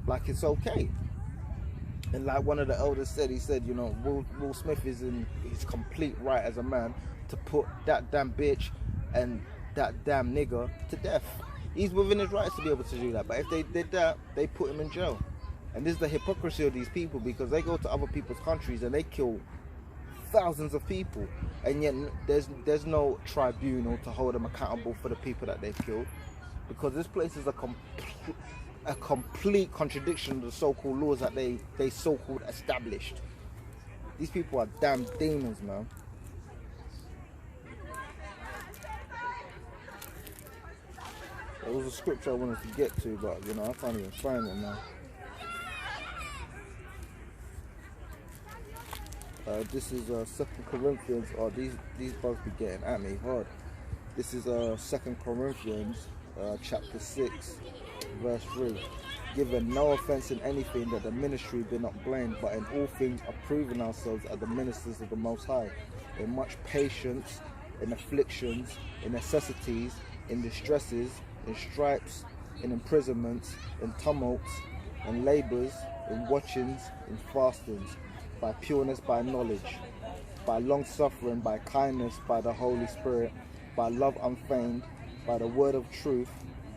like it's okay. And like one of the elders said, he said, you know, Will Smith is in his complete right as a man to put that damn bitch and that damn nigger to death. He's within his rights to be able to do that. But if they did that, they put him in jail. And this is the hypocrisy of these people, because they go to other people's countries and they kill thousands of people, and yet there's no tribunal to hold them accountable for the people that they've killed, because this place is a complete contradiction of the so-called laws that they so-called established. These people are damn demons, man. There was a scripture I wanted to get to, but you know, I can't even find it now. This is 2 Corinthians. Oh, these bugs be getting at me hard. This is 2 Corinthians chapter 6 verse 3. Given no offense in anything, that the ministry be not blamed, but in all things approving ourselves as the ministers of the Most High, in much patience, in afflictions, in necessities, in distresses, in stripes, in imprisonments, in tumults, in labours, in watchings, in fastings, by pureness, by knowledge, by long suffering, by kindness, by the Holy Spirit, by love unfeigned, by the word of truth,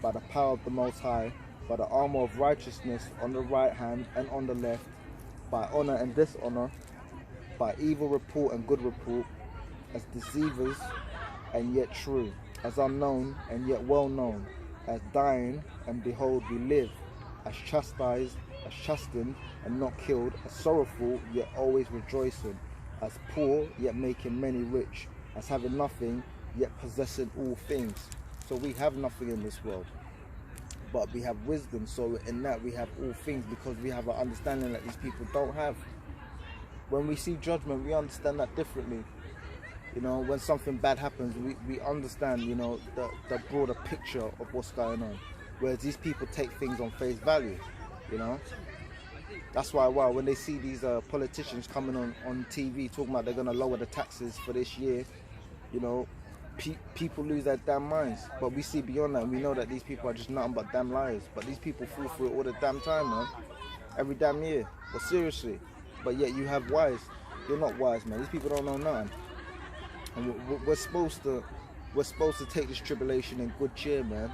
by the power of the Most High, by the armour of righteousness on the right hand and on the left, by honour and dishonour, by evil report and good report, as deceivers and yet true, as unknown and yet well known, as dying and behold we live, as chastised, as chastened and not killed, as sorrowful yet always rejoicing, as poor yet making many rich, as having nothing yet possessing all things. So we have nothing in this world, but we have wisdom. So in that we have all things, because we have an understanding that these people don't have. When we see judgment, we understand that differently. You know, when something bad happens, we understand, you know, the broader picture of what's going on. Whereas these people take things on face value, you know. That's why, wow, when they see these politicians coming on TV talking about they're going to lower the taxes for this year, you know, people lose their damn minds. But we see beyond that, and we know that these people are just nothing but damn liars. But these people fall for it all the damn time, man. Every damn year. But seriously. But yet you have wise. You're not wise, man. These people don't know nothing. And we're supposed to take this tribulation in good cheer, man.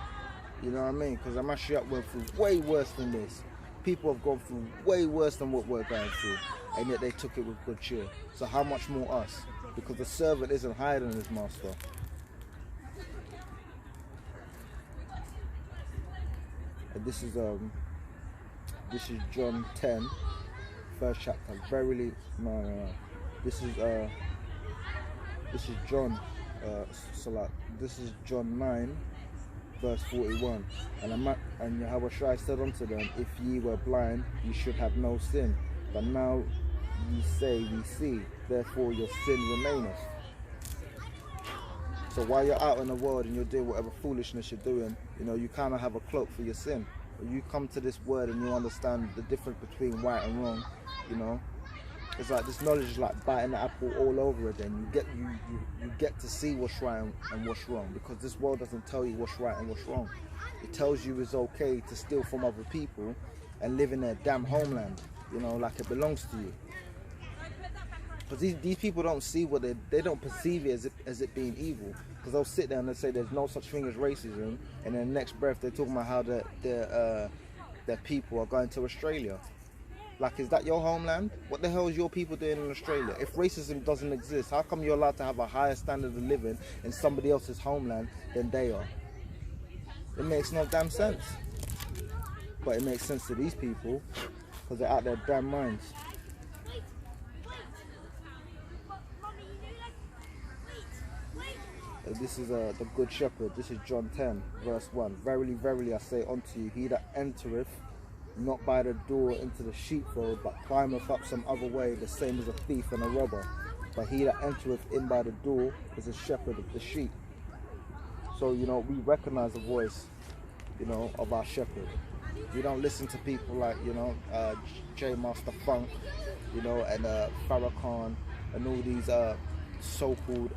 You know what I mean? Because I'm actually went through way worse than this. People have gone through way worse than what we're going through, and yet they took it with good cheer. So how much more us? Because the servant isn't higher than his master. And this is John 10, first chapter. Verily, no. This is John, Salat. This is John 9, verse 41. And Yahweh Shai said unto them, if ye were blind, ye should have no sin. But now ye say, we see, therefore your sin remaineth. So while you're out in the world and you're doing whatever foolishness you're doing, you know, you kind of have a cloak for your sin. When you come to this word and you understand the difference between right and wrong, you know, it's like this knowledge is like biting the apple all over again. You get to see what's right and what's wrong, because this world doesn't tell you what's right and what's wrong. It tells you it's okay to steal from other people and live in their damn homeland, you know, like it belongs to you. Because these people don't see what they don't perceive it as it being evil. Because they'll sit there and they'll say there's no such thing as racism, and in the next breath they're talking about how their people are going to Australia. Like, is that your homeland? What the hell is your people doing in Australia? If racism doesn't exist, how come you're allowed to have a higher standard of living in somebody else's homeland than they are? It makes no damn sense. But it makes sense to these people because they're out their damn minds. This is the good shepherd. This is John 10 verse 1. Verily, verily, I say unto you, he that entereth not by the door into the sheepfold, but climbeth up some other way, the same as a thief and a robber. But he that entereth in by the door is a shepherd of the sheep. So, you know, we recognize the voice, you know, of our shepherd. We don't listen to people like, you know, J Master Funk, you know, and Farrakhan, and all these so-called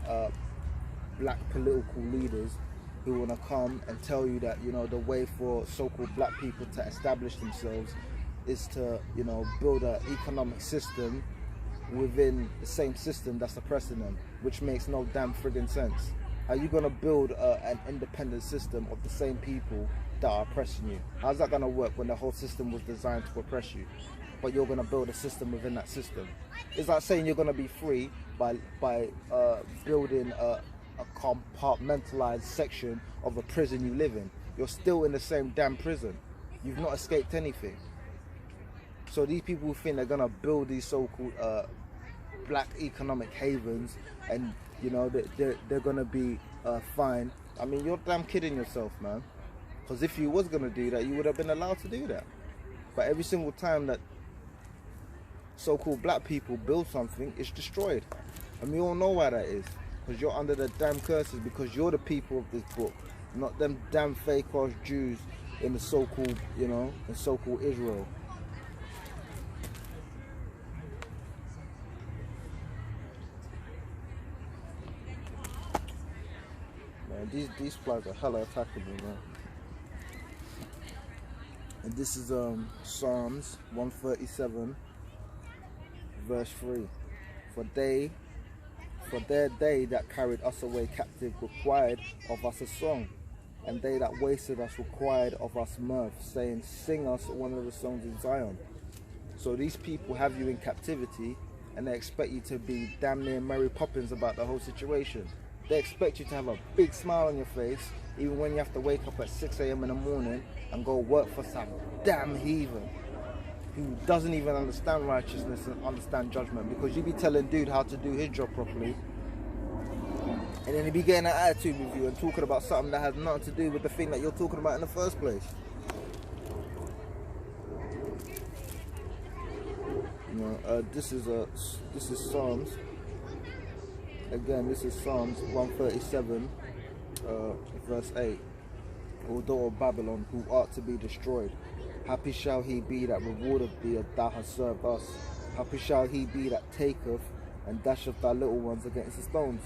black political leaders who want to come and tell you that, you know, the way for so-called black people to establish themselves is to, you know, build an economic system within the same system that's oppressing them, which makes no damn friggin' sense. How are you gonna build an independent system of the same people that are oppressing you? How's that gonna work when the whole system was designed to oppress you, but you're gonna build a system within that system? It's like saying you're gonna be free by building a compartmentalized section of a prison you live in. You're still in the same damn prison. You've not escaped anything. So these people who think they're gonna build these so-called black economic havens, and you know they're gonna be fine. I mean, you're damn kidding yourself, man. Because if you was gonna do that, you would have been allowed to do that. But every single time that so-called black people build something, it's destroyed, and we all know why that is. Because you're under the damn curses, because you're the people of this book, not them damn fake-ass Jews in the so-called, you know, in so-called Israel. Man, these flies are hella attacking me, man. And this is Psalms 137, verse 3. For their day that carried us away captive required of us a song, and they that wasted us required of us mirth, saying, sing us one of the songs in Zion. So these people have you in captivity, and they expect you to be damn near Mary Poppins about the whole situation. They expect you to have a big smile on your face, even when you have to wake up at 6 a.m. in the morning and go work for some damn heathen who doesn't even understand righteousness and understand judgment, because you be telling dude how to do his job properly, and then he be getting an attitude with you and talking about something that has nothing to do with the thing that you're talking about in the first place. You know, this is Psalms. Again, this is Psalms 137, verse 8. O daughter of Babylon, who art to be destroyed, happy shall he be that rewardeth thee as thou hast served us. Happy shall he be that taketh and dasheth thy little ones against the stones.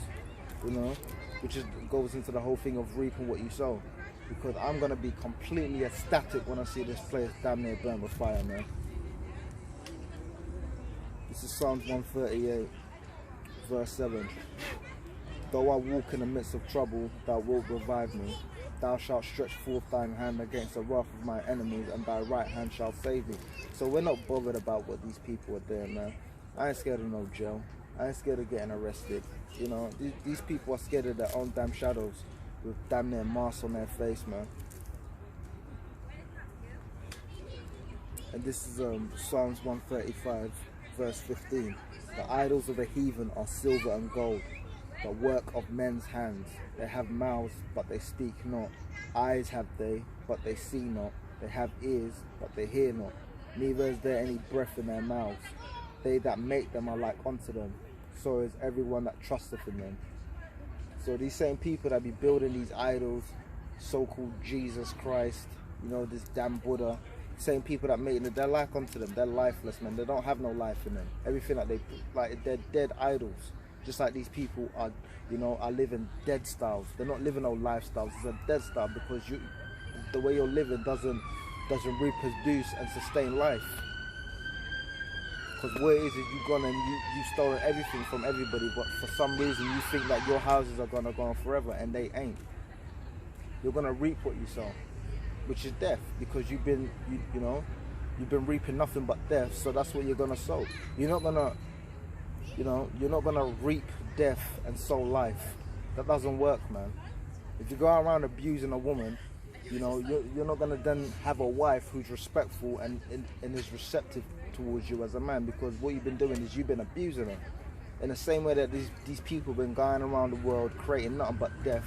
You know, which goes into the whole thing of reaping what you sow. Because I'm going to be completely ecstatic when I see this place damn near burn with fire, man. This is Psalms 138, verse 7. Though I walk in the midst of trouble, thou wilt revive me. Thou shalt stretch forth thine hand against the wrath of my enemies, and thy right hand shall save me. So we're not bothered about what these people are doing, man. I ain't scared of no jail. I ain't scared of getting arrested. You know, these people are scared of their own damn shadows with damn near masks on their face, man. And this is Psalms 135, verse 15. The idols of the heathen are silver and gold, the work of men's hands. They have mouths, but they speak not. Eyes have they, but they see not. They have ears, but they hear not. Neither is there any breath in their mouths. They that make them are like unto them. So is everyone that trusteth in them. So these same people that be building these idols, so-called Jesus Christ, you know, this damn Buddha, same people that make it, they're like unto them. They're lifeless, man. They don't have no life in them. Everything that they, like, they're dead idols. Just like these people are, you know, are living dead styles. They're not living no lifestyles. It's a dead style, because the way you're living doesn't reproduce and sustain life. Because what it is you've gone and you've stolen everything from everybody, but for some reason you think that your houses are gonna go on forever, and they ain't. You're gonna reap what you sow, which is death, because you've been reaping nothing but death. So that's what you're gonna sow. You're not gonna reap death and sow life. That doesn't work, man. If you go around abusing a woman, you know, you're not gonna then have a wife who's respectful and is receptive towards you as a man, because what you've been doing is you've been abusing her. In the same way that these people have been going around the world creating nothing but death,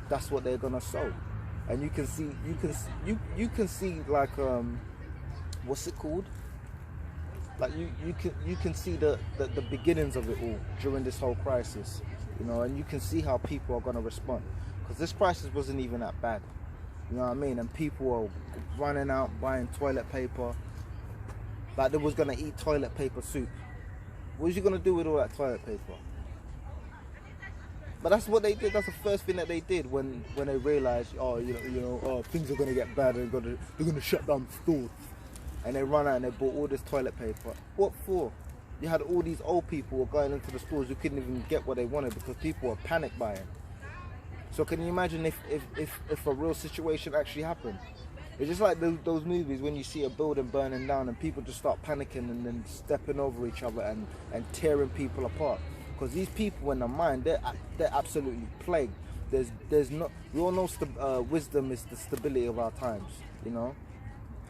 that's what they're gonna sow. And you can see like what's it called? Like you can see the beginnings of it all during this whole crisis, you know, and you can see how people are gonna respond, because this crisis wasn't even that bad, you know what I mean? And people are running out buying toilet paper. Like they was gonna eat toilet paper soup. What was you gonna do with all that toilet paper? But that's what they did. That's the first thing that they did when they realized, oh, you know, things are gonna get bad. They're gonna shut down stores. and they run out and they bought all this toilet paper. What for? You had all these old people who were going into the stores who couldn't even get what they wanted because people were panic buying. So can you imagine if a real situation actually happened? It's just like those movies when you see a building burning down and people just start panicking and then stepping over each other and tearing people apart. Because these people in their mind, they're absolutely plagued. There's no, we all know wisdom is the stability of our times, you know.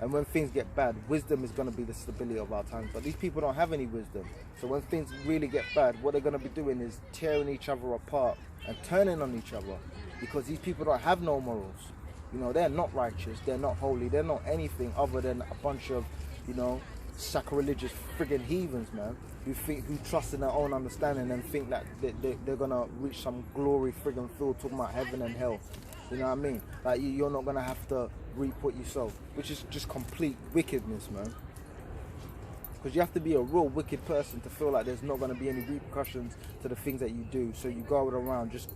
And when things get bad, wisdom is going to be the stability of our times. But these people don't have any wisdom. So when things really get bad, what they're going to be doing is tearing each other apart and turning on each other. Because these people don't have no morals. You know, they're not righteous, they're not holy, they're not anything other than a bunch of, you know, sacrilegious friggin' heathens, man, who trust in their own understanding and think that they're gonna reach some glory friggin' field talking about heaven and hell. You know what I mean? Like, you're not gonna have to reap what you sow, which is just complete wickedness, man. Because you have to be a real wicked person to feel like there's not gonna be any repercussions to the things that you do. So you go around just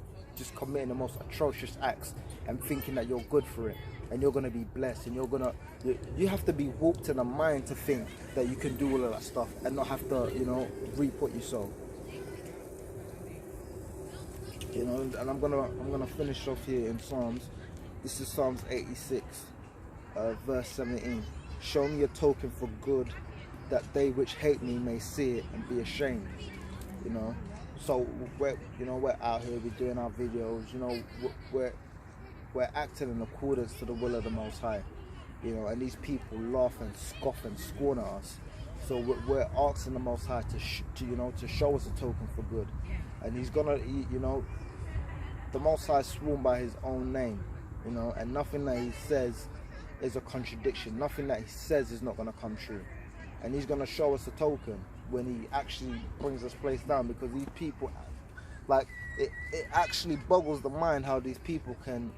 committing the most atrocious acts and thinking that you're good for it and you're going to be blessed and you have to be warped in the mind to think that you can do all of that stuff and not have to, you know, reap what you sow. You know, and I'm gonna finish off here in Psalms. This is Psalms 86, verse 17. Show me a token for good, that they which hate me may see it and be ashamed. You know. So we're out here, we're doing our videos, you know, we're acting in accordance to the will of the Most High, you know, and these people laugh and scoff and scorn at us. So we're asking the Most High to show us a token for good, and He's gonna, you know, the Most High sworn by His own name, you know, and nothing that He says is a contradiction. Nothing that He says is not gonna come true, and He's gonna show us a token when He actually brings this place down, because these people, like, it actually boggles the mind how these people can